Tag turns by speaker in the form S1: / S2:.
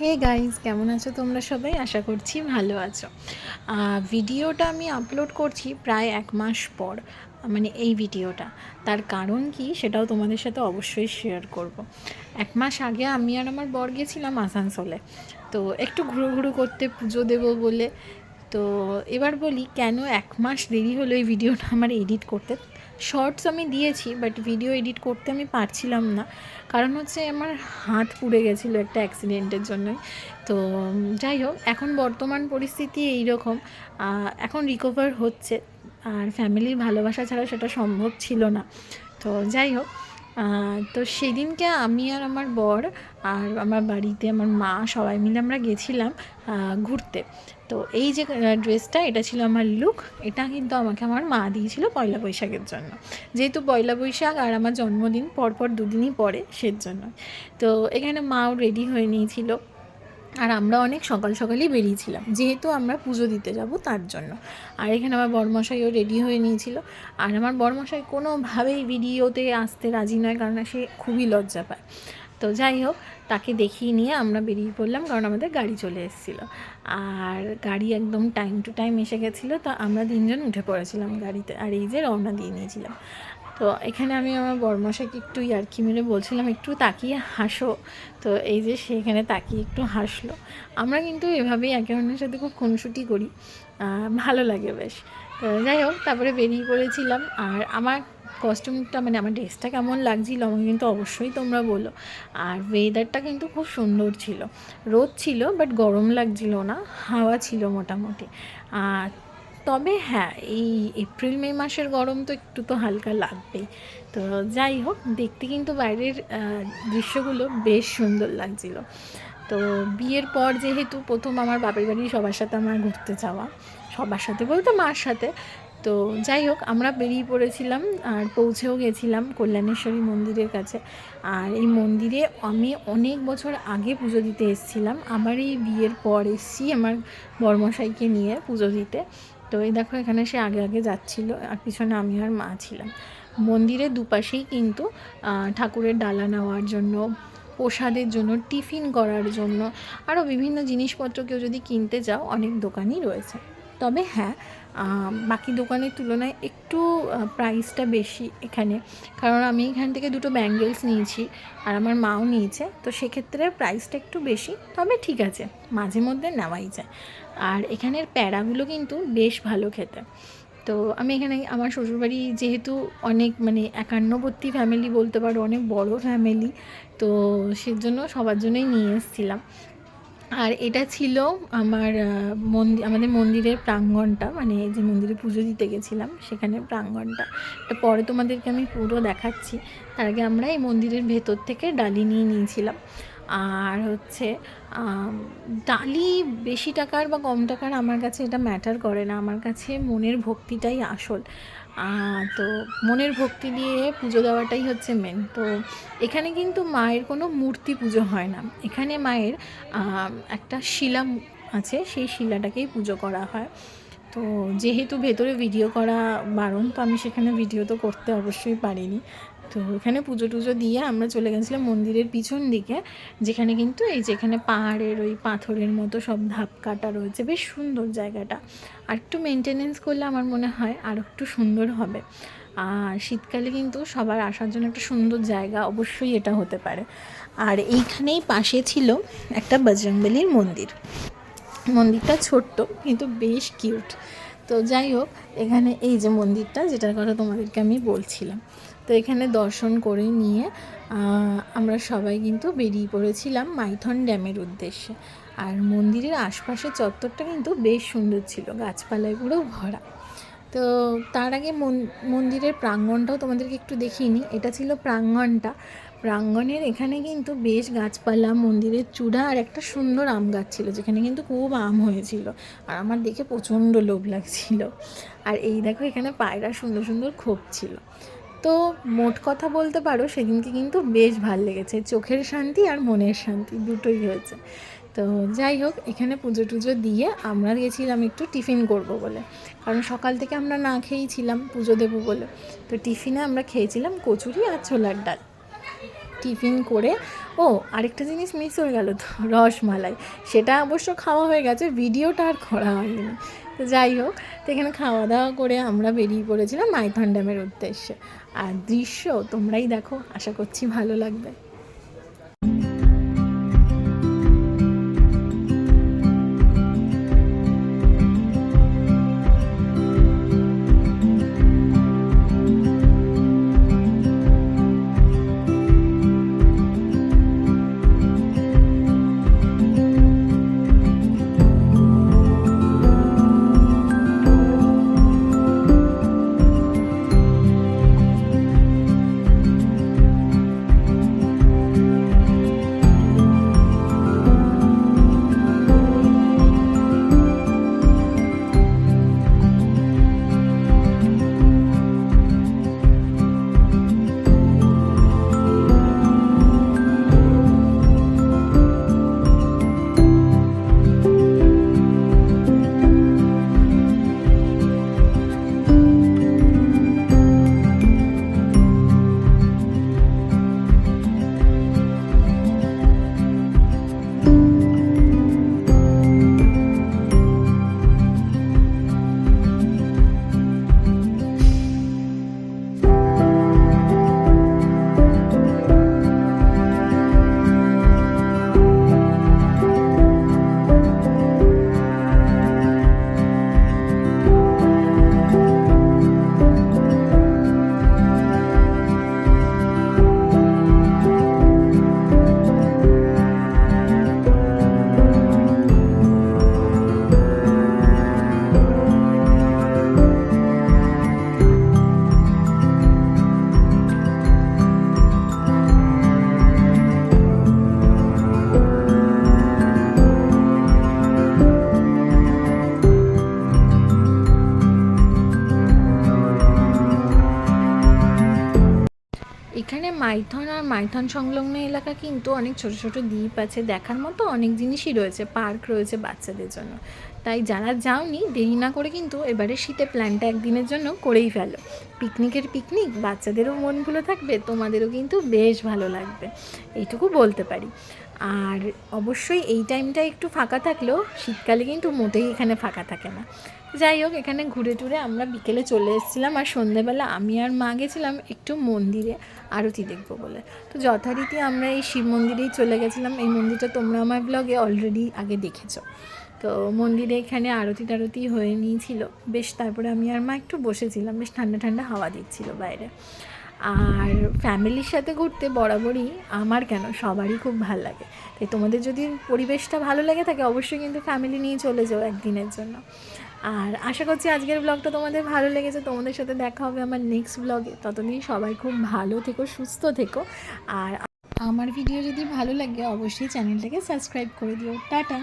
S1: Hey guys, কেমন আছো তোমরা সবাই? আশা করছি ভালো আছো। ভিডিওটা আমি আপলোড করছি প্রায় 1 মাস পর, মানে এই ভিডিওটা। তার কারণ কি সেটাও তোমাদের সাথে অবশ্যই শেয়ার করব। 1 মাস আগে আমি আর আমার বর গেছিলাম আসানসোলে, তো একটু ঘুরো ঘুরো করতে, পুজো দেবো বলে। তো এবার বলি কেন 1 মাস দেরি হলো এই ভিডিওটা আমার এডিট করতে। শর্টস আমি দিয়েছি, বাট ভিডিও এডিট করতে আমি পারছিলাম না। কারণ হচ্ছে আমার হাত পুড়ে গেছিলো একটা অ্যাক্সিডেন্টের জন্যই। তো যাই হোক, এখন বর্তমান পরিস্থিতি এই রকম। এখন রিকভার হচ্ছে, আর ফ্যামিলির ভালোবাসা ছাড়া সেটা সম্ভব ছিল না। তো যাই হোক, তো সেদিনকে আমি আর আমার বর আর আমার বাড়িতে আমার মা সবাই মিলে আমরা গেছিলাম ঘুরতে। তো এই যে ড্রেসটা, এটা ছিল আমার লুক। এটা কিন্তু আমাকে আমার মা দিয়েছিল পয়লা বৈশাখের জন্য, যেহেতু পয়লা বৈশাখ আর আমার জন্মদিন পরপর দুদিনই পরে, সেজন্য। তো এখানে মাও রেডি হয়ে নিয়েছিল, আর আমরা অনেক সকাল সকালই বেরিয়েছিলাম, যেহেতু আমরা পুজো দিতে যাব তার জন্য। আর এখানে আমার বরমশাইও রেডি হয়ে নিয়েছিল। আর আমার বরমশাই কোনোভাবেই ভিডিওতে আসতে রাজি নয়, কারণ সে খুবই লজ্জা পায়। তো যাই হোক, তাকে দেখিয়ে নিয়ে আমরা বেরিয়ে পড়লাম, কারণ আমাদের গাড়ি চলে এসেছিলো। আর গাড়ি একদম টাইম টু টাইম এসে গেছিলো, তো আমরা 3জন উঠে পড়েছিলাম গাড়িতে, আর এই যে রওনা দিয়ে নিয়েছিলাম। তো এখানে আমি আমার বরমশাইকে একটু ইয়ার্কি মেরে বলছিলাম একটু তাকিয়ে হাসো। তো এই যে সে এখানে তাকিয়ে একটু হাসলো। আমরা কিন্তু এভাবেই একে অন্যের সাথে খুব খুনসুটি করি, ভালো লাগে বেশ। তো যাই হোক, তারপরে বেরিয়ে পড়েছিলাম। আর আমার কস্টিউমটা, মানে আমার ড্রেসটা কেমন লাগছিল আমাকে কিন্তু অবশ্যই তোমরা বলো। আর ওয়েদারটা কিন্তু খুব সুন্দর ছিল, রোদ ছিল বাট গরম লাগছিল না, হাওয়া ছিল মোটামুটি। তবে হ্যাঁ, এই এপ্রিল মে মাসের গরম তো একটু তো হালকা লাগবেই। তো যাই হোক, দেখতে কিন্তু বাইরের দৃশ্যগুলো বেশ সুন্দর লাগছিল। তো বিয়ের পর যেহেতু প্রথম আমার বাপের বাড়ি সবার সাথে আমার ঘুরতে যাওয়া, সবার সাথে বলতে মার সাথে। তো যাই হোক, আমরা বেরিয়ে পড়েছিলাম আর পৌঁছেও গেছিলাম কল্যাণেশ্বরী মন্দিরের কাছে। আর এই মন্দিরে আমি অনেক বছর আগে পুজো দিতে এসেছিলাম, আবার এই বিয়ের পর এসেছি আমার বরমশাইকে নিয়ে পুজো দিতে। তো এই দেখো, এখানে সে আগে আগে যাচ্ছিলো, আর পিছনে আমি আর মা ছিলাম। মন্দিরের দুপাশেই কিন্তু ঠাকুরের ডালা নেওয়ার জন্য, প্রসাদের জন্য, টিফিন করার জন্য, আরও বিভিন্ন জিনিসপত্র কেউ যদি কিনতে যাও অনেক দোকানই রয়েছে। তবে হ্যাঁ, বাকি দোকানের তুলনায় একটু প্রাইসটা বেশি এখানে, কারণ আমি এখান থেকে দুটো ব্যাঙ্গেলস নিয়েছি আর আমার মাও নিয়েছে। তো সেক্ষেত্রে প্রাইসটা একটু বেশি, তবে ঠিক আছে, মাঝে মধ্যে নেওয়াই যায়। আর এখানের প্যাড়াগুলো কিন্তু বেশ ভালো খেতে। তো আমি এখানে আমার শ্বশুরবাড়ি যেহেতু অনেক, মানে একান্নবর্তী ফ্যামিলি বলতে পারো, অনেক বড় ফ্যামিলি, তো সেজন্য সবার জন্যই নিয়ে এসেছিলাম। আর এটা ছিল আমার আমাদের মন্দিরের প্রাঙ্গণটা, মানে যে মন্দিরে পুজো দিতে গেছিলাম সেখানে প্রাঙ্গণটা। এটা পরে তোমাদেরকে আমি পুরো দেখাচ্ছি। তার আগে আমরা এই মন্দিরের ভেতর থেকে ডালি নিয়ে নিয়েছিলাম। আর হচ্ছে ডালি বেশি টাকার বা কম টাকার আমার কাছে এটা ম্যাটার করে না, আমার কাছে মনের ভক্তিটাই আসল। তো মনের ভক্তি দিয়ে পুজো দেওয়াটাই হচ্ছে মেন। তো এখানে কিন্তু মায়ের কোনো মূর্তি পুজো হয় না, এখানে মায়ের একটা শিলা আছে, সেই শিলাটাকেই পুজো করা হয়। তো যেহেতু ভেতরে ভিডিও করা বারণ, তো আমি সেখানে ভিডিও তো করতে অবশ্যই পারিনি। তো এখানে পুজো টুজো দিয়ে আমরা চলে গেছিলাম মন্দিরের পিছন দিকে, যেখানে কিন্তু এই যেখানে পাহাড়ের ওই পাথরের মতো সব ধাপ কাটা রয়েছে, বেশ সুন্দর জায়গাটা। আর একটু মেনটেনেন্স করলে আমার মনে হয় আর একটু সুন্দর হবে। আর শীতকালে কিন্তু সবার আসার জন্য একটা সুন্দর জায়গা অবশ্যই এটা হতে পারে। আর এইখানেই পাশে ছিল একটা বজরংবলীর মন্দির। মন্দিরটা ছোট্ট কিন্তু বেশ কিউট। তো যাই হোক, এখানে এই যে মন্দিরটা, যেটার কথা তোমাদেরকে আমি বলছিলাম, তো এখানে দর্শন করে নিয়ে আমরা সবাই কিন্তু বেরিয়ে পড়েছিলাম মাইথন ড্যামের উদ্দেশ্যে। আর মন্দিরের আশপাশের চত্বরটা কিন্তু বেশ সুন্দর ছিল, গাছপালায় পুরো ভরা। তো তার আগে মন্দিরের প্রাঙ্গণটাও তোমাদেরকে একটু দেখিয়ে নিই। এটা ছিল প্রাঙ্গণটা। প্রাঙ্গণের এখানে কিন্তু বেশ গাছপালা, মন্দিরের চূড়া আর একটা সুন্দর আম গাছ ছিল, যেখানে কিন্তু খুব আম হয়েছিল। আর আমার দেখে প্রচণ্ড লোভ লাগছিল। আর এই দেখো, এখানে পায়রা সুন্দর সুন্দর খোপ ছিল। তো মোট কথা বলতে পারো সেদিনকে কিন্তু বেশ ভালো লেগেছে, চোখের শান্তি আর মনের শান্তি দুটোই হয়েছে। তো যাই হোক, এখানে পুজো টুজো দিয়ে আমরা গেছিলাম একটু টিফিন করব বলে, কারণ সকাল থেকে আমরা না খেয়েই ছিলাম পুজো দেবো বলে। তো টিফিনে আমরা খেয়েছিলাম কচুরি আর ছোলার ডাল। টিফিন করে ও আরেকটা জিনিস মিস হয়ে গেল তো, রসমালাই। সেটা অবশ্য খাওয়া হয়ে গেছে, ভিডিওটা আর করা হয়নি। তো যাই হোক, তো এখানে খাওয়া দাওয়া করে আমরা বেরিয়ে পড়েছিলাম মাইথন ড্যামের উদ্দেশ্যে। আর দৃশ্য তোমরাই দেখো, আশা করছি ভালো লাগবে। এখানে মাইথন আর মাইথন সংলগ্ন এলাকা কিন্তু অনেক ছোট ছোট দ্বীপ আছে, দেখার মতো অনেক জিনিসই রয়েছে, পার্ক রয়েছে বাচ্চাদের জন্য। তাই যারা যাওনি দেরি না করে কিন্তু এবারে শীতে প্ল্যানটা একদিনের জন্য করেই ফেলো। পিকনিকের পিকনিক, বাচ্চাদেরও মন ভালো থাকবে, তোমাদেরও কিন্তু বেশ ভালো লাগবে, এইটুকু বলতে পারি। আর অবশ্যই এই টাইমটা একটু ফাঁকা থাকলেও শীতকালে কিন্তু মোটেই এখানে ফাঁকা থাকে না। যাই হোক, এখানে ঘুরে টুরে আমরা বিকেলে চলে এসেছিলাম, আর সন্ধ্যেবেলা আমি আর মা গেছিলাম একটু মন্দিরে আরতি দেখবো বলে। তো যথারীতি আমরা এই শিব মন্দিরেই চলে গেছিলাম। এই মন্দিরটা তোমরা আমার ব্লগে অলরেডি আগে দেখেছো। তো মন্দিরে এখানে আরতি টারতি হয়ে নিয়েছিল বেশ, তারপরে আমি আর মা একটু বসেছিলাম, বেশ ঠান্ডা ঠান্ডা হাওয়া দিচ্ছিল বাইরে। আর ফ্যামিলির সাথে ঘুরতে বরাবরই আমার কেন সবারই খুব ভালো লাগে। তাই তোমাদের যদি পরিবেশটা ভালো লেগে থাকে অবশ্যই কিন্তু ফ্যামিলি নিয়ে চলে যাও একদিনের জন্য। আর আশা করছি আজকের ব্লগটা তোমাদের ভালো লেগেছে। তোমাদের সাথে দেখা হবে আমার নেক্সট ব্লগে। ততদিন সবাই খুব ভালো থেকো, সুস্থ থেকো। আর আমার ভিডিও যদি ভালো লাগে অবশ্যই চ্যানেলটাকে সাবস্ক্রাইব করে দিও। টাটা।